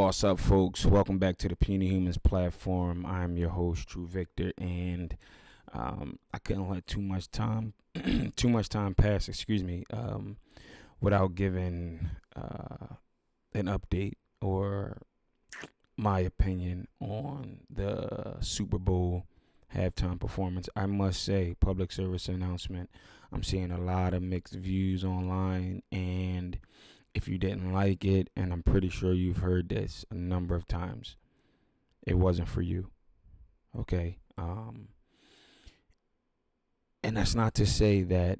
What's up, folks? Welcome back to the Puny Humans platform. I'm your host, True Victor, and I couldn't let too much time, too much time pass. Without giving an update or my opinion on the Super Bowl halftime performance. I must say, public service announcement. I'm seeing a lot of mixed views online, and if you didn't like it, and I'm pretty sure you've heard this a number of times, it wasn't for you. Okay. And that's not to say that,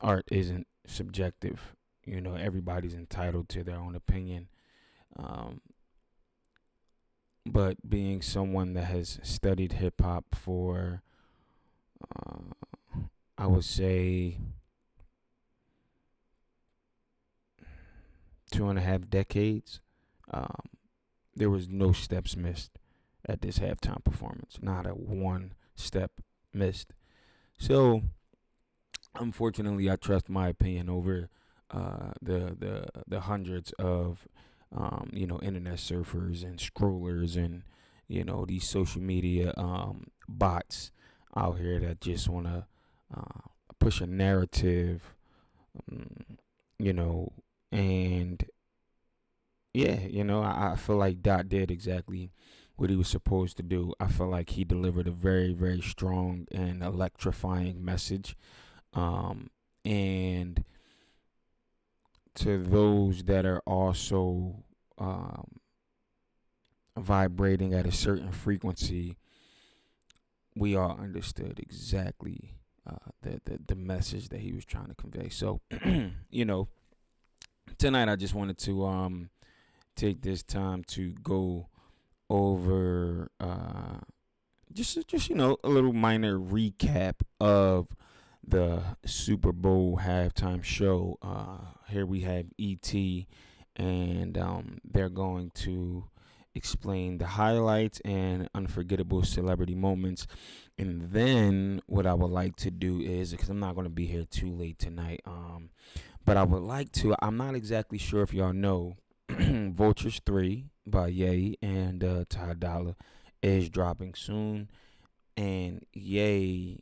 art isn't subjective. Everybody's entitled to their own opinion. Um, but being someone that has studied hip hop for, I would say, 2.5 decades, there was no steps missed at this halftime performance. Not a one step missed. So, unfortunately, I trust my opinion over the hundreds of internet surfers and scrollers and these social media bots out here that just want to push a narrative, you know, and yeah, I feel like Dot did exactly what he was supposed to do. I feel like he delivered a very, very strong and electrifying message. And to those that are also vibrating at a certain frequency, we all understood exactly the message that he was trying to convey. So, tonight I just wanted to take this time to go over just a little minor recap of the Super Bowl halftime show. Here we have E.T. and they're going to explain the highlights and unforgettable celebrity moments. And then what I would like to do is, because I'm not going to be here too late tonight, but I would like to, I'm not exactly sure if y'all know, Vultures 3 by Ye and Ty Dolla is dropping soon. And Ye,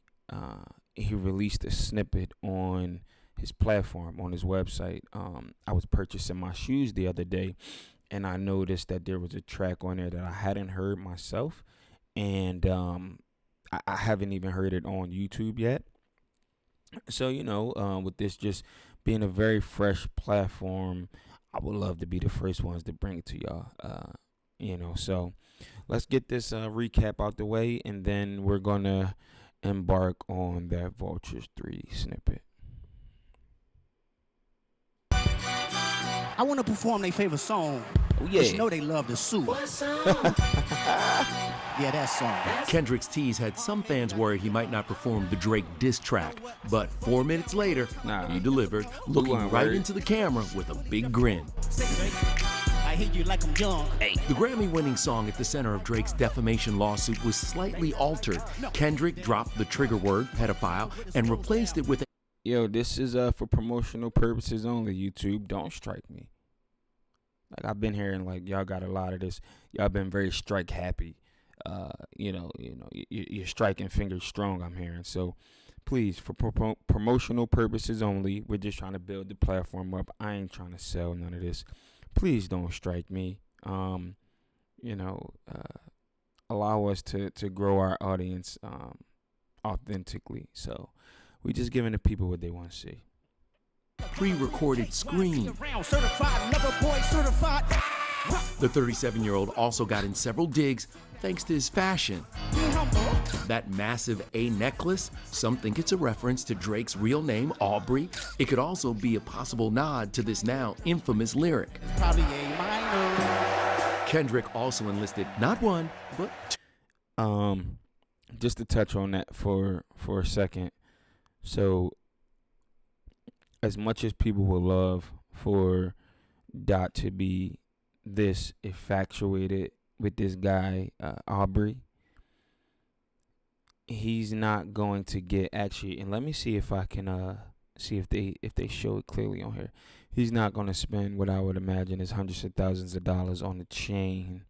he released a snippet on his platform, on his website. I was purchasing my shoes the other day, and I noticed that there was a track on there that I hadn't heard myself, and I haven't even heard it on YouTube yet. So, with this just being a very fresh platform, I would love to be the first ones to bring it to y'all. So let's get this recap out the way, and then we're going to embark on that Vultures 3 snippet. I want to perform their favorite song. Oh, yeah. But you know they love the suit. What song? Yeah, that song. Kendrick's tease had some fans worried he might not perform the Drake diss track, but 4 minutes later, he delivered, looking right into the camera with a big grin. I hate you like I'm young. The Grammy-winning song at the center of Drake's defamation lawsuit was slightly altered. Kendrick dropped the trigger word, pedophile, and replaced it with Yo, this is for promotional purposes only. YouTube, don't strike me. Like, I've been hearing, like, y'all got a lot of this. Y'all been very strike happy. You're striking fingers strong, I'm hearing. So, please, for promotional purposes only, we're just trying to build the platform up. I ain't trying to sell none of this. Please don't strike me. Allow us to grow our audience authentically. So, we just giving the people what they want to see. Pre-recorded scream. The 37-year-old also got in several digs thanks to his fashion. That massive A necklace, some think it's a reference to Drake's real name, Aubrey. It could also be a possible nod to this now infamous lyric. Kendrick also enlisted not one, but just to touch on that for a second. So, as much as people would love for Dot to be this infatuated with this guy, Aubrey, he's not going to get, actually, and let me see if I can see if they show it clearly on here. he's not going to spend what I would imagine is hundreds of thousands of dollars on the chain,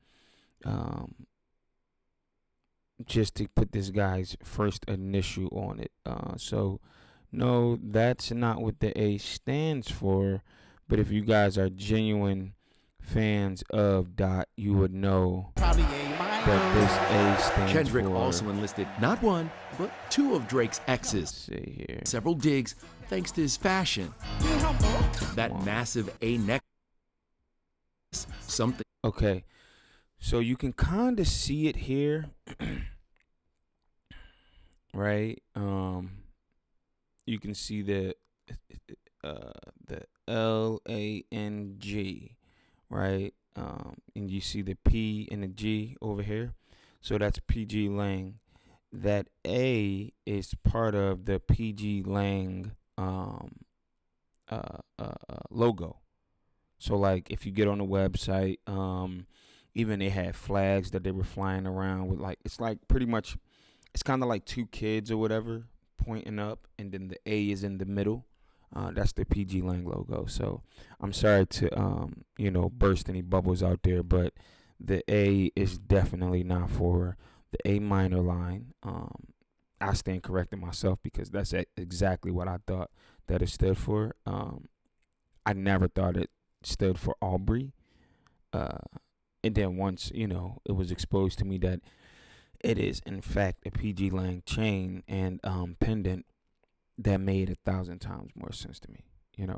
just to put this guy's first initial on it. So no, that's not what the A stands for. But if you guys are genuine fans of Dot, you would know that this A stands Kendrick for. also enlisted not one, but two of Drake's exes. Let's see here. Several digs thanks to his fashion. That massive A necklace, something. Okay, so you can kind of see it here, right? You can see the LANG, right? And you see the P and the G over here. So that's PG Lang. That A is part of the PG Lang logo. So like if you get on the website, even they had flags that they were flying around with, like it's like pretty much, it's kind of like two kids or whatever pointing up, and then the A is in the middle. That's the PG Lang logo. So I'm sorry to burst any bubbles out there, but the A is definitely not for the A minor line. I stand corrected myself because that's exactly what I thought that it stood for. I never thought it stood for Aubrey. And then once, it was exposed to me that it is in fact a PG Lang chain and pendant, that made 1,000 times more sense to me.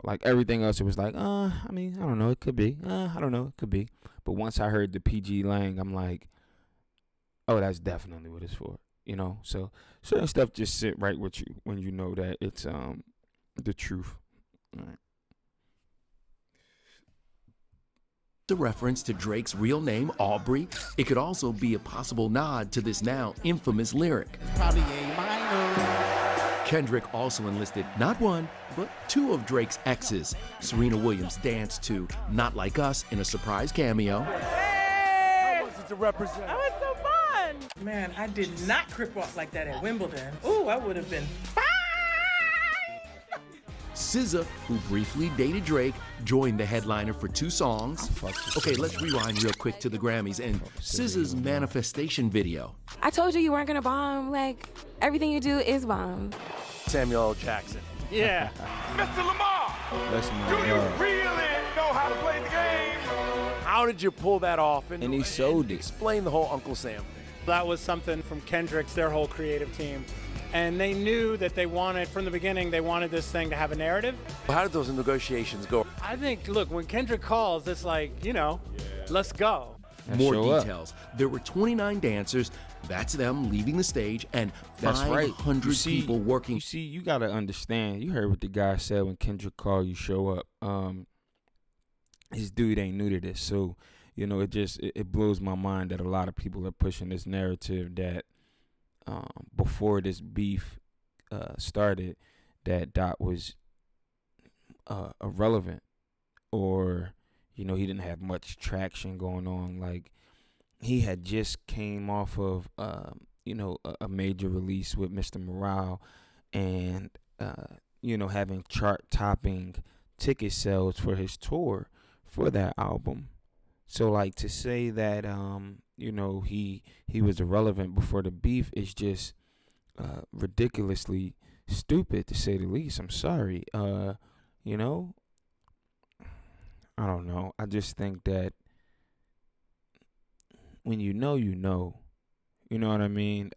Like everything else, it was like, I don't know, it could be. I don't know, it could be. But once I heard the PG Lang, I'm like, oh, that's definitely what it's for. So certain stuff just sit right with you when you know that it's the truth. All right. A reference to Drake's real name, Aubrey. It could also be a possible nod to this now infamous lyric. Probably A minor. Kendrick also enlisted not one, but two of Drake's exes. Serena Williams danced to Not Like Us in a surprise cameo. Hey! How was it to represent? That was so fun! Man, I did not crip walk like that at Wimbledon. Ooh, I would have been fine! SZA, who briefly dated Drake, joined the headliner for two songs. Okay, let's rewind real quick to the Grammys and SZA's manifestation video. I told you you weren't gonna bomb. Like, everything you do is bomb. Samuel L. Jackson. Yeah. Mr. Lamar, That's my do you God. really know how to play the game? How did you pull that off? And he sold it. Explain the whole Uncle Sam thing. That was something from Kendrick's, their whole creative team. And they knew that they wanted, from the beginning, they wanted this thing to have a narrative. How did those negotiations go? I think, look, when Kendrick calls, it's like, let's go. More show up. details. There were 29 dancers. That's them leaving the stage, and That's right. 500 You see- people working. You see, you gotta understand. You heard what the guy said when Kendrick called. You show up. His dude ain't new to this, so it blows my mind that a lot of people are pushing this narrative that before this beef started, that Dot was irrelevant, or he didn't have much traction going on. Like, he had just came off of a major release with Mr. Morale, and having chart-topping ticket sales for his tour for that album. So like, to say that he was irrelevant before the beef is just ridiculously stupid, to say the least. I'm sorry. I don't know. I just think that when you know what I mean?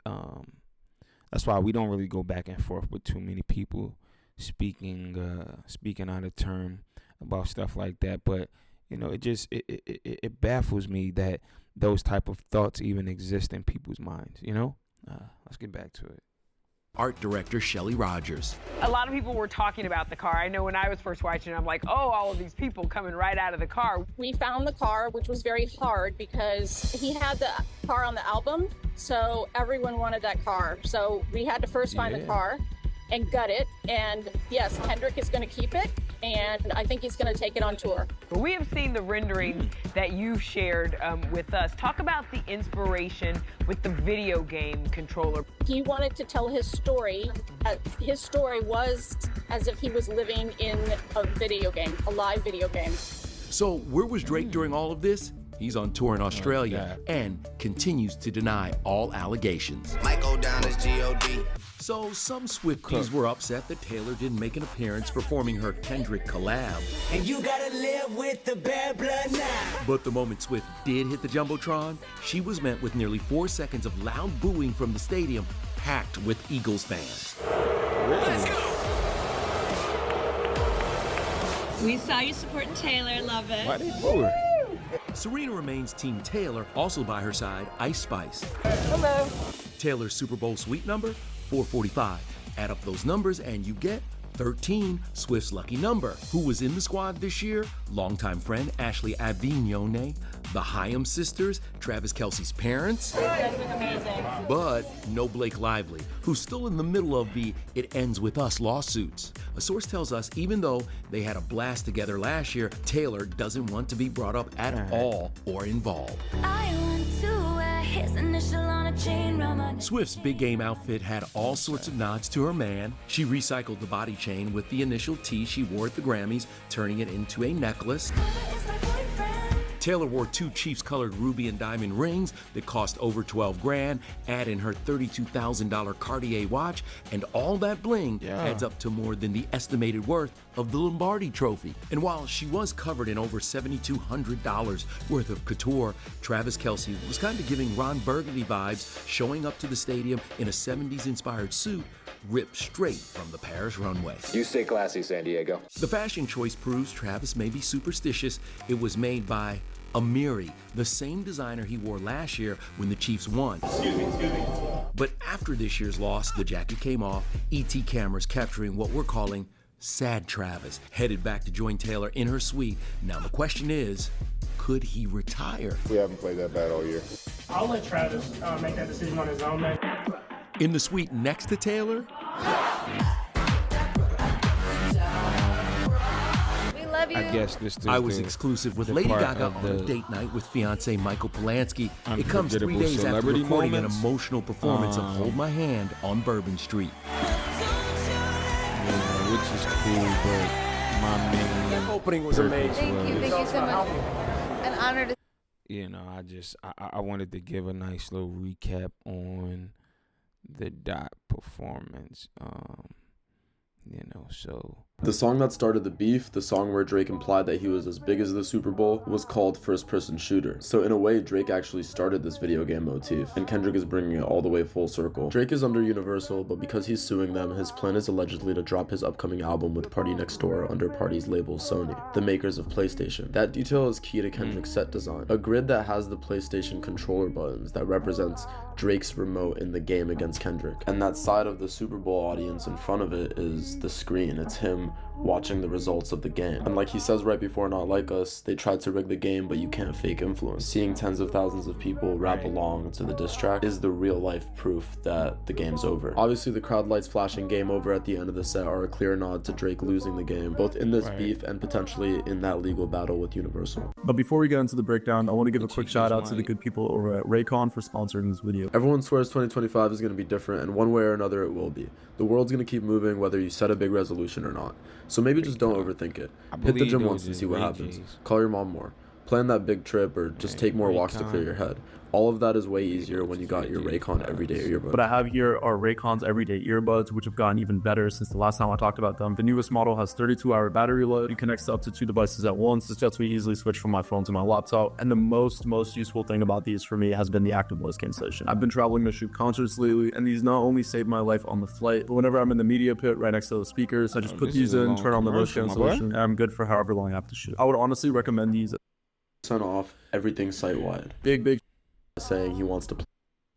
That's why we don't really go back and forth with too many people speaking out of term about stuff like that. But it baffles me that those type of thoughts even exist in people's minds. Let's get back to it. Art director Shelley Rogers. A lot of people were talking about the car. I know when I was first watching it, I'm like, oh, all of these people coming right out of the car. We found the car, which was very hard because he had the car on the album, so everyone wanted that car. So we had to first find the car and gut it. And yes, Kendrick is going to keep it, and I think he's going to take it on tour. We have seen the rendering that you shared with us. Talk about the inspiration with the video game controller. He wanted to tell his story. His story was as if he was living in a video game, a live video game. So where was Drake during all of this? He's on tour in Australia and continues to deny all allegations. Might go down as G.O.D. So some Swifties were upset that Taylor didn't make an appearance performing her Kendrick collab. And you gotta live with the bad blood now. But the moment Swift did hit the Jumbotron, she was met with nearly 4 seconds of loud booing from the stadium, packed with Eagles fans. Let's go. We saw you supporting Taylor, love it. Why they booing? Serena remains Team Taylor, also by her side, Ice Spice. Hello. Taylor's Super Bowl suite number, 445. Add up those numbers and you get 13, Swift's lucky number. Who was in the squad this year? Longtime friend Ashley Avignone, the Hyam sisters, Travis Kelce's parents. That's amazing. But no Blake Lively, who's still in the middle of the "it ends with us" lawsuits. A source tells us even though they had a blast together last year, Taylor doesn't want to be brought up at all or involved. I want to wear his initial on a chain round my neck. Swift's big game outfit had all sorts of nods to her man. She recycled the body chain with the initial T she wore at the Grammys, turning it into a necklace. Taylor wore 2 Chiefs-colored ruby and diamond rings that cost over 12 grand, add in her $32,000 Cartier watch, and all that bling adds up to more than the estimated worth of the Lombardi Trophy. And while she was covered in over $7,200 worth of couture, Travis Kelce was kind of giving Ron Burgundy vibes, showing up to the stadium in a 70s-inspired suit ripped straight from the Paris runway. You stay classy, San Diego. The fashion choice proves Travis may be superstitious. It was made by Amiri, the same designer he wore last year when the Chiefs won. Excuse me. But after this year's loss, the jacket came off, ET cameras capturing what we're calling Sad Travis, headed back to join Taylor in her suite. Now the question is, could he retire? We haven't played that bad all year. I'll let Travis make that decision on his own, man. In the suite next to Taylor, I guess this is I was exclusive with Lady Gaga on a date night with fiancé Michael Polanski. It comes 3 days after recording an emotional performance of Hold My Hand on Bourbon Street. Yeah, which is cool, but my main That opening was amazing. Thank you so much. An honor to. You know, I wanted to give a nice little recap on the Dot performance. You know, so the song that started the beef, the song where Drake implied that he was as big as the Super Bowl, was called First Person Shooter. So in a way, Drake actually started this video game motif, and Kendrick is bringing it all the way full circle. Drake is under Universal, but because he's suing them, his plan is allegedly to drop his upcoming album with Party Next Door under Party's label Sony, the makers of PlayStation. That detail is key to Kendrick's set design. A grid that has the PlayStation controller buttons that represents Drake's remote in the game against Kendrick. And that side of the Super Bowl audience in front of it is the screen. It's him watching the results of the game. And like he says right before Not Like Us, they tried to rig the game, but you can't fake influence. Seeing tens of thousands of people rap along to the diss track is the real life proof that the game's over. Obviously, the crowd lights flashing game over at the end of the set are a clear nod to Drake losing the game, both in this beef and potentially in that legal battle with Universal. But before we get into the breakdown, I want to give a quick shout out to the good people over at Raycon for sponsoring this video. Everyone swears 2025 is going to be different, and one way or another it will be. The world's going to keep moving whether you set a big resolution or not. So maybe just don't overthink it. Hit the gym once and see what happens. Call your mom more. Plan that big trip or just take more walks to clear your head. All of that is way easier when you got your Raycon Everyday earbuds. What I have here are Raycon's Everyday earbuds, which have gotten even better since the last time I talked about them. The newest model has 32-hour battery life. It connects to up to 2 devices at once. It lets me easily switch from my phone to my laptop. And the most useful thing about these for me has been the active voice cancellation. I've been traveling to shoot concerts lately, and these not only save my life on the flight, but whenever I'm in the media pit right next to the speakers, I just put these in, turn on the voice cancellation, and I'm good for however long I have to shoot. I would honestly recommend these. Off everything site-wide. Big saying he wants to play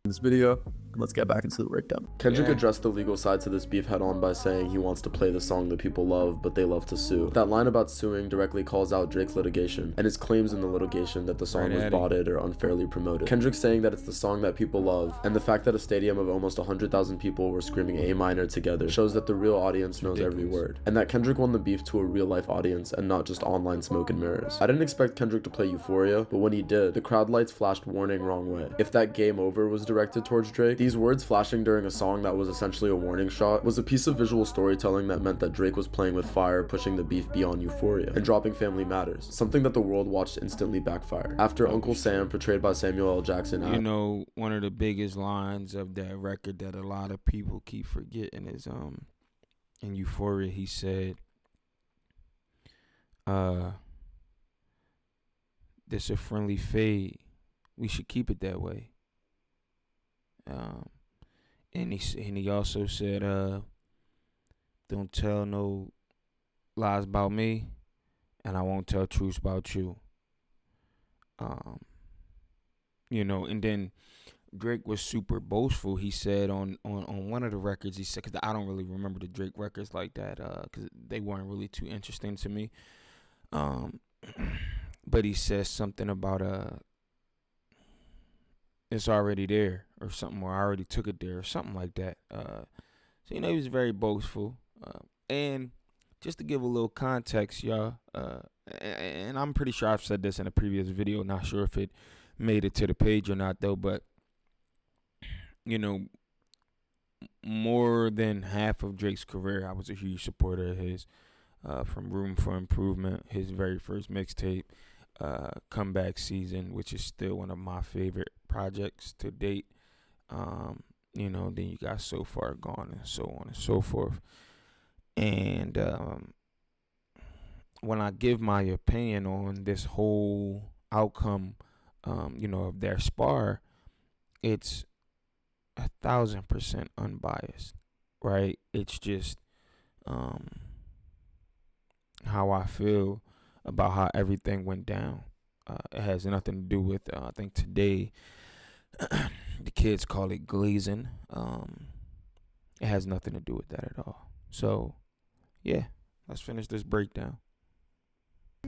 this video. Let's get back into the breakdown. Kendrick addressed the legal side to this beef head on by saying he wants to play the song that people love, but they love to sue. That line about suing directly calls out Drake's litigation and his claims in the litigation that the song was botted or unfairly promoted. Kendrick saying that it's the song that people love, and the fact that a stadium of almost 100,000 people were screaming A minor together shows that the real audience knows every word, and that Kendrick won the beef to a real life audience and not just online smoke and mirrors. I didn't expect Kendrick to play Euphoria, but when he did, the crowd lights flashed warning wrong way. If that game over was directed towards Drake, these words flashing during a song that was essentially a warning shot was a piece of visual storytelling that meant that Drake was playing with fire, pushing the beef beyond Euphoria, and dropping Family Matters, something that the world watched instantly backfire. After Uncle Sam, portrayed by Samuel L. Jackson, you know, one of the biggest lines of that record that a lot of people keep forgetting is in Euphoria he said, this a friendly fade. We should keep it that way. And he also said, don't tell no lies about me, and I won't tell truths about you. You know, and then Drake was super boastful. He said on one of the records, he said, because I don't really remember the Drake records like that, because they weren't really too interesting to me. But he says something about it's already there or something, or I already took it there or something like that. So, you know, he was very boastful. And just to give a little context, y'all, and I'm pretty sure I've said this in a previous video, not sure if it made it to the page or not though, but, you know, more than half of Drake's career, I was a huge supporter of his, from Room for Improvement, his very first mixtape, Comeback Season, which is still one of my favorite projects to date. You know, then you got So Far Gone and so on and so forth. And when I give my opinion on this whole outcome, you know, of their spar, it's 1,000% unbiased, right? It's just how I feel about how everything went down. It has nothing to do with, I think today, the kids call it glazing. It has nothing to do with that at all. So, yeah, let's finish this breakdown.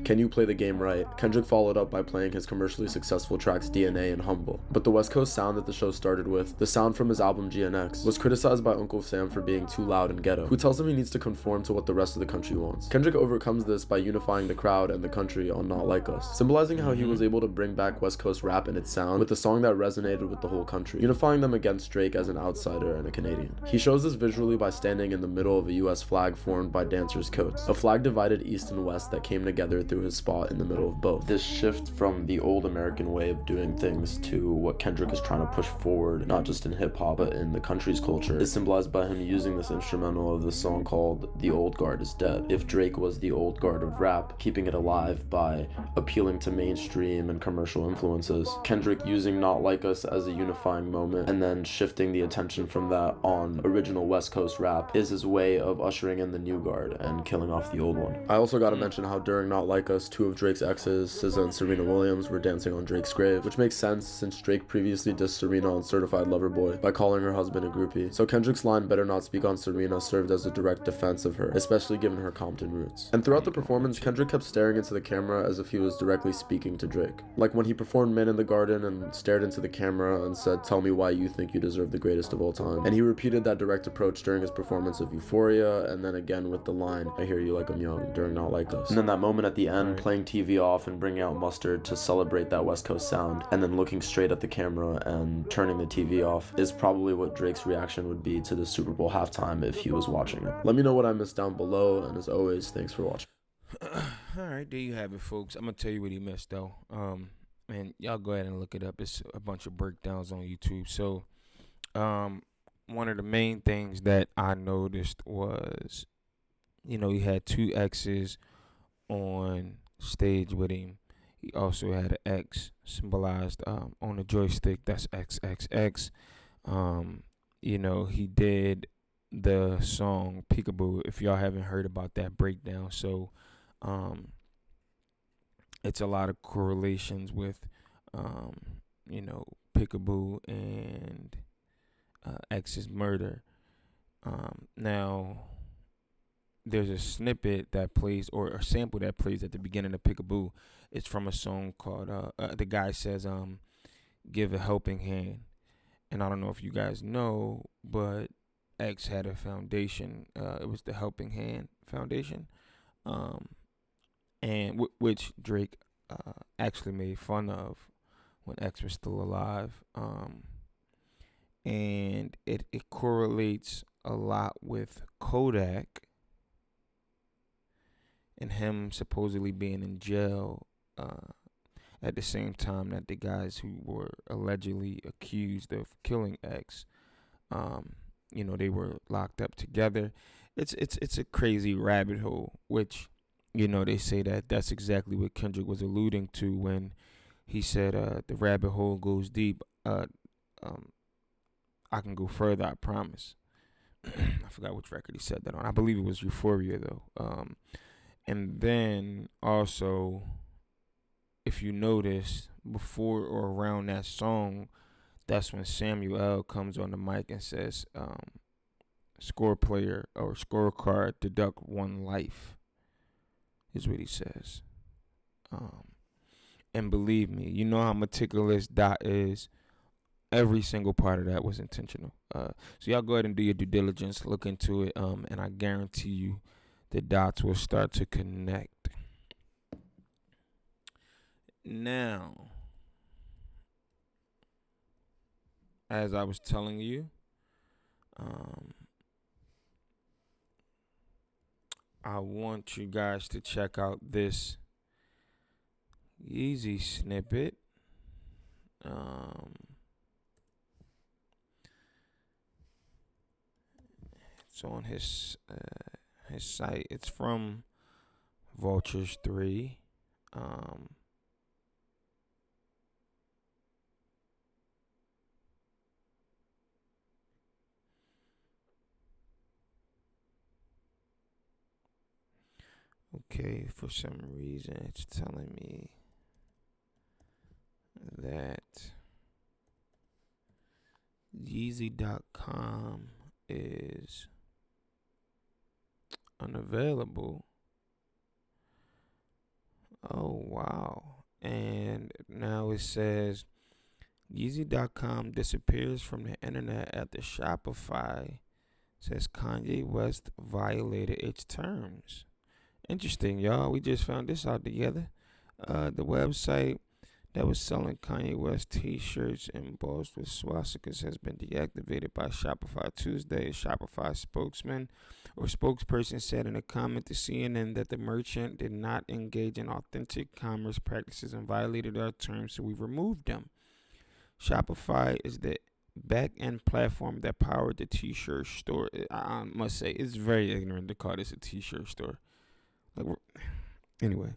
Can You Play the Game Right? Kendrick followed up by playing his commercially successful tracks DNA and Humble. But the West Coast sound that the show started with, the sound from his album GNX, was criticized by Uncle Sam for being too loud and ghetto, who tells him he needs to conform to what the rest of the country wants. Kendrick overcomes this by unifying the crowd and the country on Not Like Us, symbolizing how he was able to bring back West Coast rap and its sound with a song that resonated with the whole country, unifying them against Drake as an outsider and a Canadian. He shows this visually by standing in the middle of a US flag formed by dancers' coats, a flag divided east and west that came together through his spot in the middle of both. This shift from the old American way of doing things to what Kendrick is trying to push forward, not just in hip-hop but in the country's culture, is symbolized by him using this instrumental of the song called The Old Guard Is Dead. If Drake was the old guard of rap, keeping it alive by appealing to mainstream and commercial influences, Kendrick using Not Like Us as a unifying moment and then shifting the attention from that on original West Coast rap is his way of ushering in the new guard and killing off the old one. I also gotta mention how during Not Like Us, two of Drake's exes, SZA and Serena Williams, were dancing on Drake's grave, which makes sense since Drake previously dissed Serena on Certified Lover Boy by calling her husband a groupie. So Kendrick's line "better not speak on Serena" served as a direct defense of her, especially given her Compton roots. And throughout the performance, Kendrick kept staring into the camera as if he was directly speaking to Drake. Like when he performed Man in the Garden and stared into the camera and said, "Tell me why you think you deserve the greatest of all time." And he repeated that direct approach during his performance of Euphoria, and then again with the line, "I hear you like I'm young," during Not Like Us. And then that moment at the end, playing TV off and bringing out Mustard to celebrate that West Coast sound, and then looking straight at the camera and turning the TV off, is probably what Drake's reaction would be to the Super Bowl halftime if he was watching it. Let me know what I missed down below, and as always, thanks for watching. Alright, there you have it, folks. I'm gonna tell you what he missed though. Man, y'all go ahead and look it up. It's a bunch of breakdowns on YouTube. So one of the main things that I noticed was, you know, he had two X's on stage with him. He also had an X symbolized on the joystick. That's XXX. You know, he did the song Peekaboo, if y'all haven't heard about that breakdown. So it's a lot of correlations with you know, Peekaboo and X's murder. Now, there's a snippet that plays, or a sample that plays at the beginning of Peekaboo. It's from a song called, the guy says, give a helping hand. And I don't know if you guys know, but X had a foundation. It was the Helping Hand Foundation. And which Drake actually made fun of when X was still alive. And it correlates a lot with Kodak and him supposedly being in jail at the same time that the guys who were allegedly accused of killing X, they were locked up together. It's a crazy rabbit hole, which, they say that's exactly what Kendrick was alluding to when he said the rabbit hole goes deep. I can go further, I promise. I forgot which record he said that on. I believe it was Euphoria, though. And then also, if you notice, before or around that song, that's when Samuel L. comes on the mic and says, score player or scorecard, deduct 1 life, is what he says. And believe me, you know how meticulous Dot is. Every single part of that was intentional. So y'all go ahead and do your due diligence, look into it, and I guarantee you the dots will start to connect. Now, as I was telling you, I want you guys to check out this Yeezy snippet. It's on his site. It's from Vultures 3. Okay, for some reason it's telling me that Yeezy.com is unavailable. Oh, wow. And now it says Yeezy.com disappears from the internet after Shopify says Kanye West violated its terms. Interesting, y'all. We just found this out together. The website that was selling Kanye West t-shirts embossed with swastikas has been deactivated by Shopify Tuesday. A Shopify spokesman or spokesperson said in a comment to CNN that the merchant did not engage in authentic commerce practices and violated our terms, so we removed them. Shopify is the back-end platform that powered the t-shirt store. I must say, it's very ignorant to call this a t-shirt store. Anyway,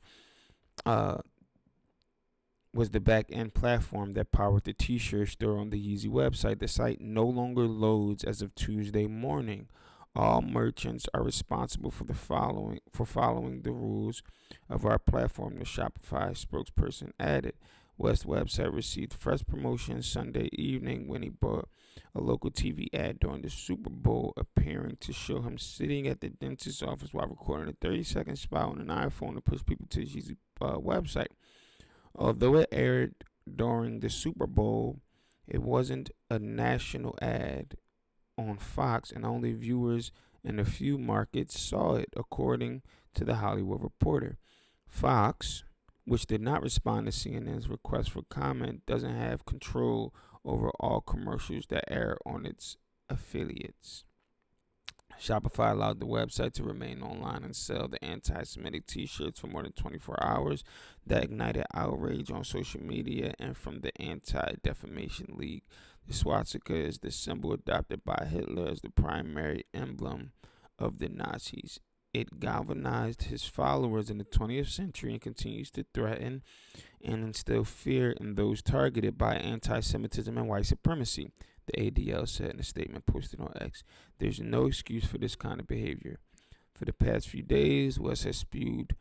was the back-end platform that powered the t-shirt store on the Yeezy website. The site no longer loads as of Tuesday morning. All merchants are responsible for following the rules of our platform, the Shopify spokesperson added. West's website received fresh promotion Sunday evening when he bought a local TV ad during the Super Bowl, appearing to show him sitting at the dentist's office while recording a 30-second spot on an iPhone to push people to his Yeezy website. Although it aired during the Super Bowl, it wasn't a national ad on Fox, and only viewers in a few markets saw it, according to The Hollywood Reporter. Fox, which did not respond to CNN's request for comment, doesn't have control over all commercials that air on its affiliates. Shopify allowed the website to remain online and sell the anti-Semitic t-shirts for more than 24 hours. That ignited outrage on social media and from the Anti-Defamation League. The swastika is the symbol adopted by Hitler as the primary emblem of the Nazis. It galvanized his followers in the 20th century and continues to threaten and instill fear in those targeted by anti-Semitism and white supremacy, the ADL said in a statement posted on X. There's no excuse for this kind of behavior. For the past few days, West has spewed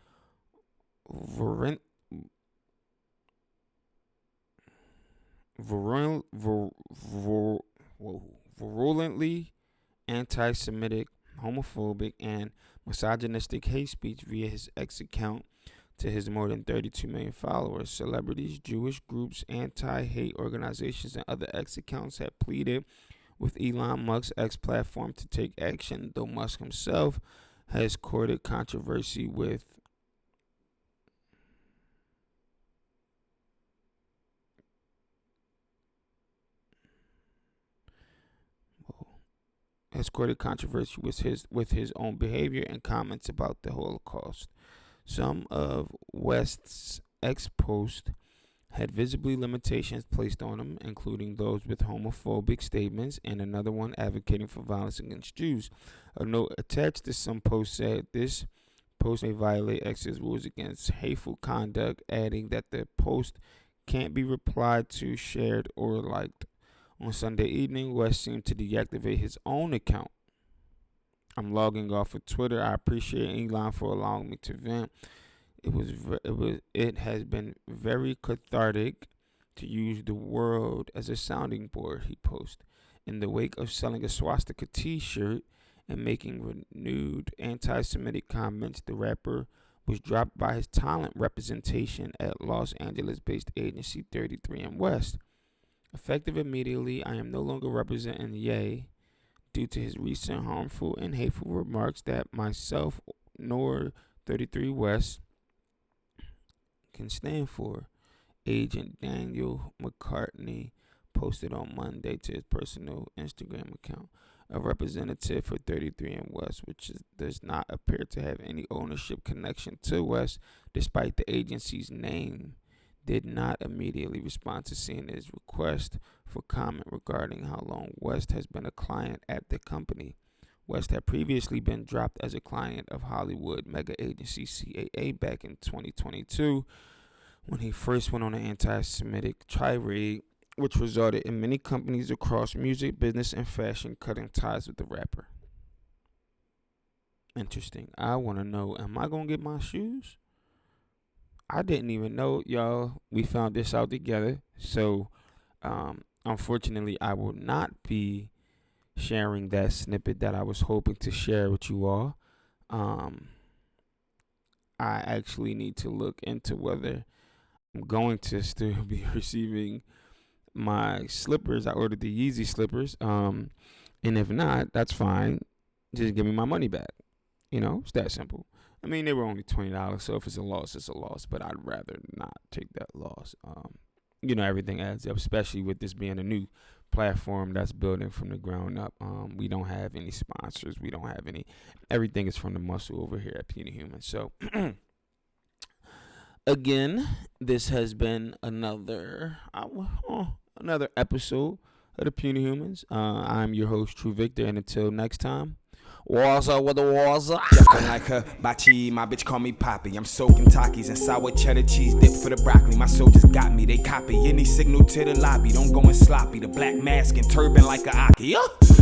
virulently anti-Semitic, homophobic, and misogynistic hate speech via his X account to his more than 32 million followers. Celebrities, Jewish groups, anti-hate organizations, and other X accounts have pleaded with Elon Musk's X platform to take action, though Musk himself has courted controversy with with his own behavior and comments about the Holocaust. Some of West's X posts had visibly limitations placed on him, including those with homophobic statements and another one advocating for violence against Jews. A note attached to some posts said this post may violate X's rules against hateful conduct, adding that the post can't be replied to, shared, or liked. On Sunday evening, West seemed to deactivate his own account. I'm logging off of Twitter. I appreciate Elon for allowing me to vent. It has been very cathartic to use the world as a sounding board, he posted. In the wake of selling a swastika t-shirt and making renewed anti-Semitic comments, the rapper was dropped by his talent representation at Los Angeles-based agency 33 West. Effective immediately, I am no longer representing Ye due to his recent harmful and hateful remarks that myself nor 33 West can stand for. Agent Daniel McCartney posted on Monday to his personal Instagram account. A representative for 33 West, does not appear to have any ownership connection to West, despite the agency's name, did not immediately respond to CNN's request for comment regarding how long West has been a client at the company. West had previously been dropped as a client of Hollywood mega agency CAA back in 2022 when he first went on an anti-Semitic tirade, which resulted in many companies across music, business, and fashion cutting ties with the rapper. Interesting. I want to know, am I going to get my shoes? I didn't even know, y'all. We found this out together. So, unfortunately, I will not be sharing that snippet that I was hoping to share with you all. I actually need to look into whether I'm going to still be receiving my slippers. I ordered the Yeezy slippers. And if not, that's fine. Just give me my money back. You know, it's that simple. I mean, they were only $20, so if it's a loss, it's a loss. But I'd rather not take that loss. You know, everything adds up, especially with this being a new platform that's building from the ground up. We don't have any sponsors. We don't have any. Everything is from the muscle over here at Puny Human. So, again, this has been another episode of the Puny Humans. I'm your host, True Victor, and until next time. Waza with the Waza. Jumping like a bachi, my bitch call me Poppy. I'm soaking Takis and sour cheddar cheese dip for the broccoli. My soldiers got me, they copy any signal to the lobby. Don't go in sloppy, the black mask and turban like a Aki.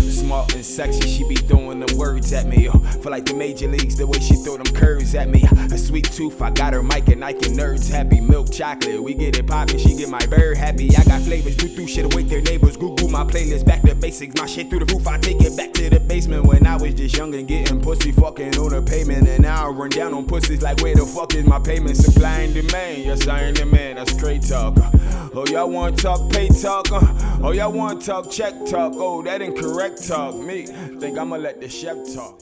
Smart and sexy, she be throwing the words at me. Feel like the major leagues, the way she throw them curves at me. A sweet tooth, I got her mic and Nike nerds happy. Milk chocolate, we get it poppin', she get my bird happy. I got flavors, do through shit, awake their neighbors. Google my playlist, back to basics. My shit through the roof, I take it back to the basement. When I was just young and getting pussy, fucking on the pavement. And now I run down on pussies like where the fuck is my payment? Supply and demand, yes I ain't the man, that's straight talk. Oh y'all wanna talk pay talk? Oh y'all wanna talk check talk? Oh that incorrect talk. Me think I'ma let the chef talk.